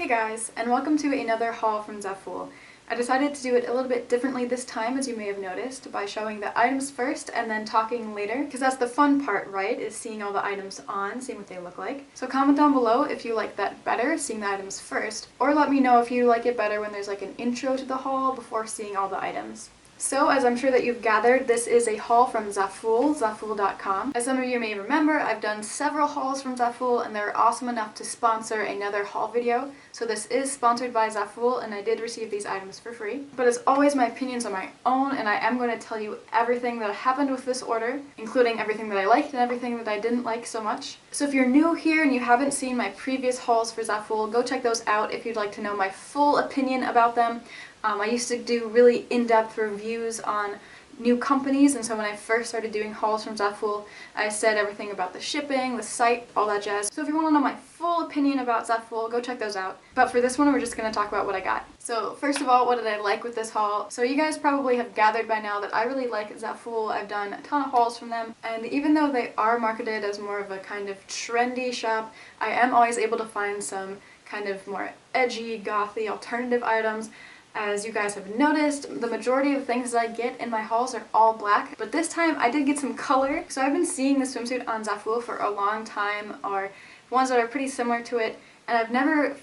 Hey guys, and welcome to another haul from Zaful. I decided to do it a little bit differently this time, as you may have noticed, by showing the items first and then talking later, because that's the fun part, right, is seeing all the items on, seeing what they look like. So comment down below if you like that better, seeing the items first, or let me know if you like it better when there's like an intro to the haul before seeing all the items. So, as I'm sure that you've gathered, this is a haul from Zaful, zaful.com. As some of you may remember, I've done several hauls from Zaful, and they're awesome enough to sponsor another haul video. So this is sponsored by Zaful, and I did receive these items for free. But as always, my opinions are my own, and I am going to tell you everything that happened with this order, including everything that I liked and everything that I didn't like so much. So if you're new here and you haven't seen my previous hauls for Zaful, go check those out if you'd like to know my full opinion about them. I used to do really in-depth reviews on new companies, and so when I first started doing hauls from Zaful, I said everything about the shipping, the site, all that jazz. So if you want to know my full opinion about Zaful, go check those out. But for this one, we're just going to talk about what I got. So first of all, what did I like with this haul? So you guys probably have gathered by now that I really like Zaful. I've done a ton of hauls from them, and even though they are marketed as more of a kind of trendy shop, I am always able to find some kind of more edgy, gothy, alternative items. As you guys have noticed, the majority of things that I get in my hauls are all black, but this time I did get some color. So I've been seeing the swimsuit on Zaful for a long time, or ones that are pretty similar to it, and I've never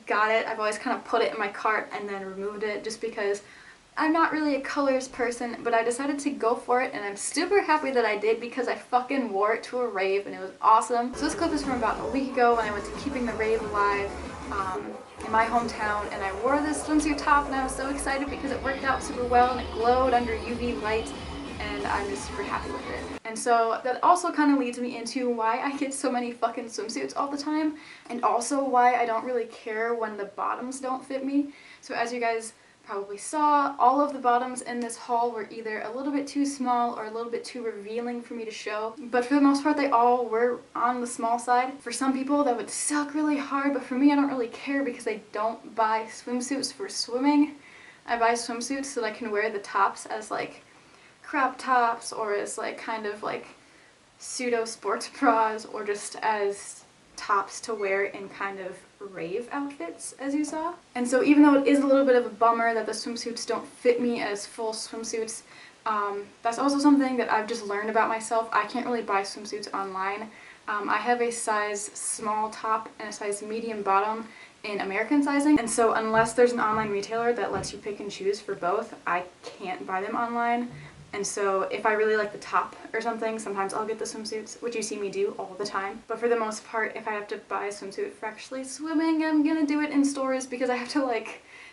got it. I've always kind of put it in my cart and then removed it just because I'm not really a colors person, but I decided to go for it, and I'm super happy that I did because I fucking wore it to a rave and it was awesome. So this clip is from about a week ago when I went to Keeping the Rave Alive in my hometown, and I wore this swimsuit top and I was so excited because it worked out super well and it glowed under UV light, and I'm just super happy with it. And so that also kind of leads me into why I get so many fucking swimsuits all the time, and also why I don't really care when the bottoms don't fit me. So as you guys probably saw, all of the bottoms in this haul were either a little bit too small or a little bit too revealing for me to show, but for the most part they all were on the small side. For some people that would suck really hard, but for me I don't really care because I don't buy swimsuits for swimming. I buy swimsuits so that I can wear the tops as crop tops, or as kind of pseudo sports bras, or just as tops to wear in kind of rave outfits, as you saw. And so even though it is a little bit of a bummer that the swimsuits don't fit me as full swimsuits, that's also something that I've just learned about myself. I can't really buy swimsuits online. I have a size small top and a size medium bottom in American sizing, and so unless there's an online retailer that lets you pick and choose for both, I can't buy them online. And so if I really like the top or something, sometimes I'll get the swimsuits, which you see me do all the time. But for the most part, if I have to buy a swimsuit for actually swimming, I'm gonna do it in stores because I have to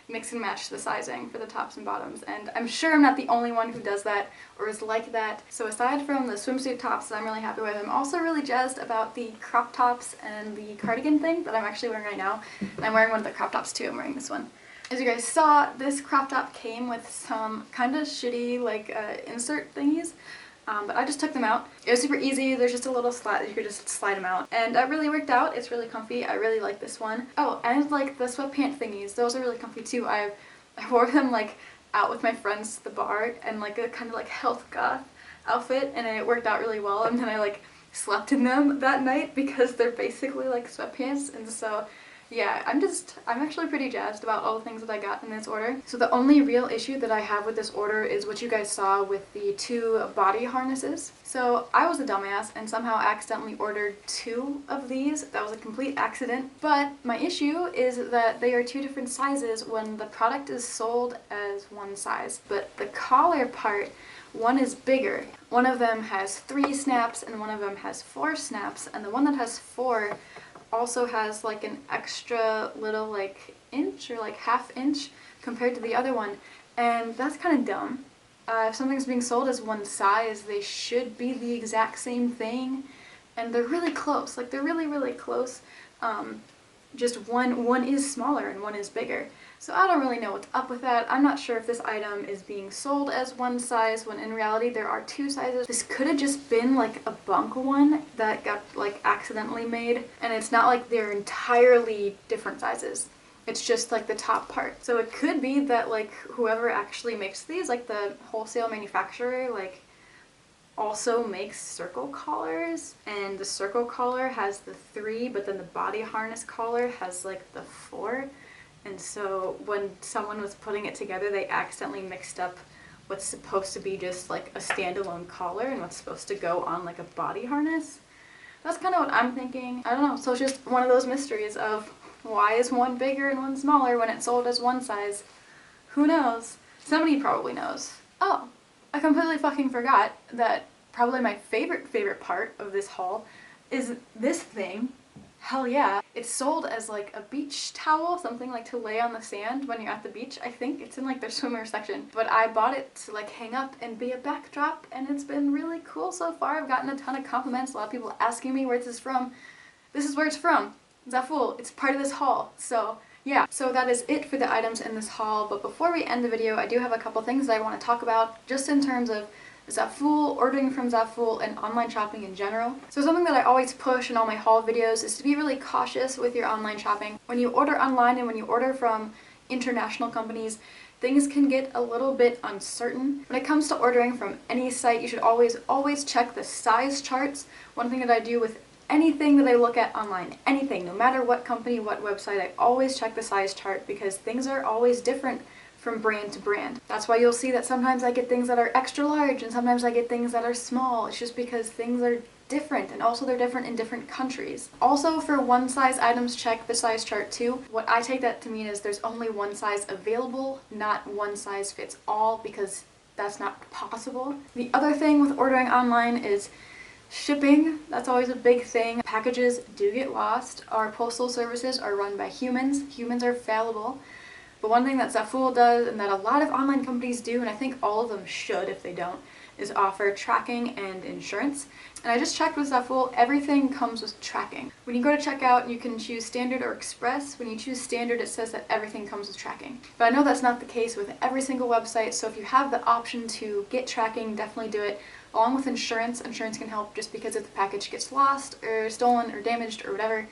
mix and match the sizing for the tops and bottoms. And I'm sure I'm not the only one who does that or is like that. So aside from the swimsuit tops that I'm really happy with, I'm also really jazzed about the crop tops and the cardigan thing that I'm actually wearing right now. And I'm wearing one of the crop tops too. I'm wearing this one. As you guys saw, this crop top came with some kind of shitty insert thingies, but I just took them out. It was super easy. There's just a little slat, you could just slide them out, and it really worked out. It's really comfy. I really like this one. Oh, and the sweatpant thingies, those are really comfy too. I wore them out with my friends to the bar and a kind of health goth outfit, and it worked out really well. And then I slept in them that night because they're basically sweatpants, and so yeah, I'm actually pretty jazzed about all the things that I got in this order. So the only real issue that I have with this order is what you guys saw with the two body harnesses. So I was a dumbass and somehow accidentally ordered two of these. That was a complete accident. But my issue is that they are two different sizes when the product is sold as one size. But the collar part, one is bigger. One of them has 3 snaps and one of them has 4 snaps, and the one that has 4 also has an extra little inch or half inch compared to the other one, and that's kind of dumb. If something's being sold as one size, they should be the exact same thing, and they're really close. They're really close. Just one is smaller and one is bigger. So I don't really know what's up with that. I'm not sure if this item is being sold as one size when in reality there are 2 sizes. This could have just been a bunk one that got accidentally made, and it's not they're entirely different sizes. It's just the top part. So it could be that whoever actually makes these, the wholesale manufacturer, also makes circle collars, and the circle collar has the 3, but then the body harness collar has like the 4. And so when someone was putting it together, they accidentally mixed up what's supposed to be just like a standalone collar and what's supposed to go on like a body harness. That's kind of what I'm thinking. I don't know, so it's just one of those mysteries of why is one bigger and one smaller when it's sold as one size? Who knows? Somebody probably knows. Oh, I completely fucking forgot that probably my favorite part of this haul is this thing. Hell yeah. It's sold as like a beach towel, something like to lay on the sand when you're at the beach. I think it's in like their swimwear section. But I bought it to like hang up and be a backdrop, and it's been really cool so far. I've gotten a ton of compliments, a lot of people asking me where this is from. This is where it's from. Zaful. It's part of this haul. So yeah, so that is it for the items in this haul. But before we end the video, I do have a couple things that I want to talk about just in terms of Zaful, ordering from Zaful, and online shopping in general. So something that I always push in all my haul videos is to be really cautious with your online shopping. When you order online and when you order from international companies, things can get a little bit uncertain. When it comes to ordering from any site, you should always check the size charts. One thing that I do with anything that I look at online, anything, no matter what company, what website, I always check the size chart because things are always different from brand to brand. That's why you'll see that sometimes I get things that are extra large and sometimes I get things that are small. It's just because things are different, and also they're different in different countries. Also, for one size items, check the size chart too. What I take that to mean is there's only one size available, not one size fits all, because that's not possible. The other thing with ordering online is shipping. That's always a big thing. Packages do get lost. Our postal services are run by humans. Humans are fallible. But one thing that Zaful does, and that a lot of online companies do, and I think all of them should if they don't, is offer tracking and insurance. And I just checked with Zaful, everything comes with tracking. When you go to checkout, you can choose standard or express. When you choose standard, it says that everything comes with tracking. But I know that's not the case with every single website, so if you have the option to get tracking, definitely do it. Along with insurance, insurance can help just because if the package gets lost or stolen or damaged or whatever,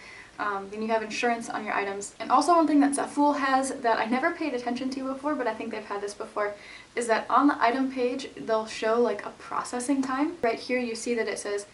then you have insurance on your items. And also one thing that Zaful has that I never paid attention to before, but I think they've had this before, is that on the item page, they'll show like a processing time. Right here you see that it says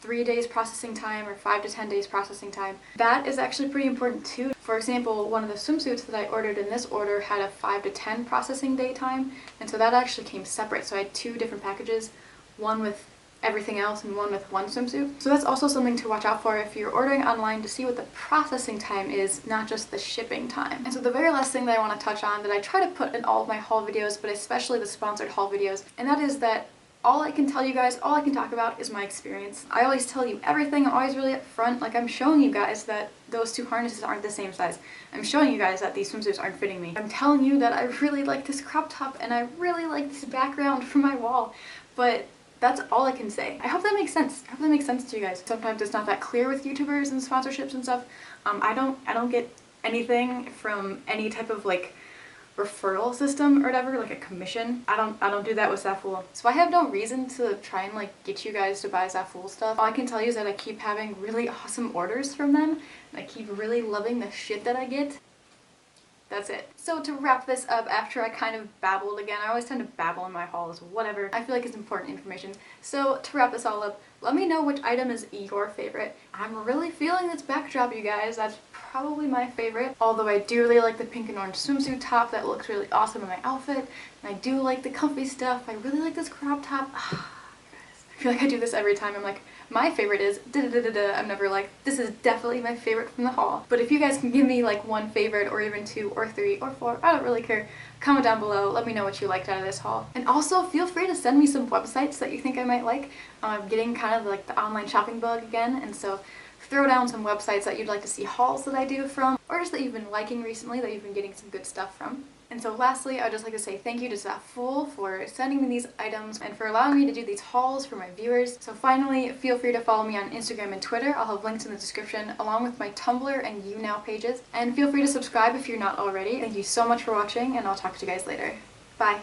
3 days processing time or 5 to 10 days processing time. That is actually pretty important too. For example, one of the swimsuits that I ordered in this order had a 5 to 10 processing day time, and so that actually came separate. So I had 2 different packages, one with everything else and one with one swimsuit. So that's also something to watch out for if you're ordering online, to see what the processing time is, not just the shipping time. And so the very last thing that I want to touch on that I try to put in all of my haul videos, but especially the sponsored haul videos, and that is that all I can tell you guys, all I can talk about is my experience. I always tell you everything, I'm always really upfront. Like, I'm showing you guys that those 2 harnesses aren't the same size. I'm showing you guys that these swimsuits aren't fitting me. I'm telling you that I really like this crop top and I really like this background for my wall. But that's all I can say. I hope that makes sense. I hope that makes sense to you guys. Sometimes it's not that clear with YouTubers and sponsorships and stuff. I don't get anything from any type of like referral system or whatever, like a commission. I don't do that with Zaful. So I have no reason to try and like get you guys to buy Zaful stuff. All I can tell you is that I keep having really awesome orders from them, and I keep really loving the shit that I get. That's it. So to wrap this up, after I kind of babbled again, I always tend to babble in my hauls, whatever. I feel like it's important information. So to wrap this all up, let me know which item is your favorite. I'm really feeling this backdrop, you guys. That's probably my favorite. Although I do really like the pink and orange swimsuit top. That looks really awesome in my outfit. And I do like the comfy stuff. I really like this crop top. I feel like I do this every time. I'm like, my favorite is da-da-da-da-da. I'm never like, this is definitely my favorite from the haul. But if you guys can give me like one favorite, or even 2 or 3 or 4, I don't really care. Comment down below, let me know what you liked out of this haul. And also feel free to send me some websites that you think I might like. I'm getting kind of like the online shopping bug again, and so throw down some websites that you'd like to see hauls that I do from, or just that you've been liking recently, that you've been getting some good stuff from. And so lastly, I'd just like to say thank you to Zaful for sending me these items and for allowing me to do these hauls for my viewers. So finally, feel free to follow me on Instagram and Twitter. I'll have links in the description along with my Tumblr and YouNow pages. And feel free to subscribe if you're not already. Thank you so much for watching, and I'll talk to you guys later. Bye!